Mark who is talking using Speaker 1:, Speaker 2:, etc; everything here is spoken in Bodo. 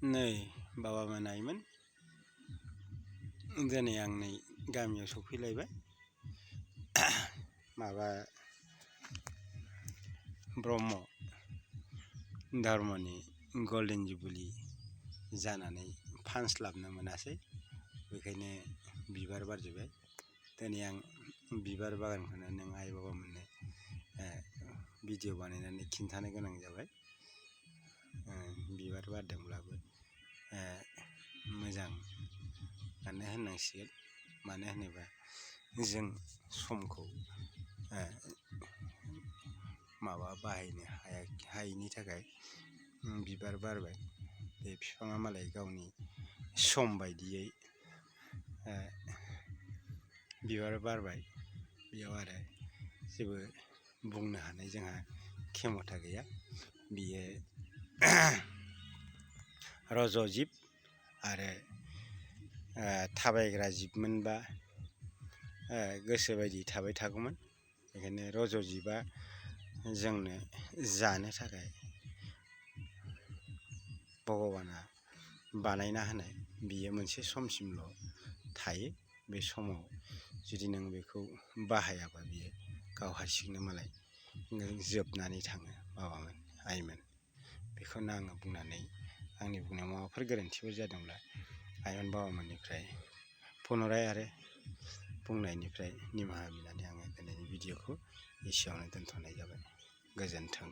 Speaker 1: नै बाबा मोनायमोन दिनै आं नै गामियाव सफैलायबाय। माबा ब्रह्म धर्मनि गल्डेन जुबुलि जानानै फानस्लाबनो मोनासै, बेखायनो बिबार बारजोब्बाय। दिनै आं बिबार बागानखौनो नों आइ बाबामोननो भिडिअ बानायनानै खिन्थानो गोनां जाबाय। बिबार बारदोंब्लाबो मोजाङानो होननांसिगोन, मानो होनोबा जों समखौ बाहायनो हायैनि थाखाय बिबार बारबाय। बे बिफाङा मालाय गावनि सम बायदियै बिबार बारबाय, बेयाव आरो जेबो बुंनो हानाय जोंहा खेमथा गैया। बियो रज' जिब आरो थाबायग्रा जिबमोनबा गोसोबायदि थाबाय थागौमोन। बेखायनो रज' जिबआ जोंनो जानो थाखाय भगबाना बानायना होनाय, बियो मोनसे समसिमल' थायो। बे समाव जुदि नों बेखौ बाहायाबा बियो गाव हारसिंनो मालाय जोबनानै थाङो। बाबामोन, आइमोन, बेखौनो आङो बुंनानै आंनि बुंनायाव माबाफोर गोरोन्थिफोर जादोंब्ला आइमोन बाबामोननिफ्राय पुनराय आरो बुंनायनिफ्राय निमाहा बिनानै आङो दिनैनि भिडिअखौ एसेयावनो दोनथ'नाय जाबाय। गोजोन्थों।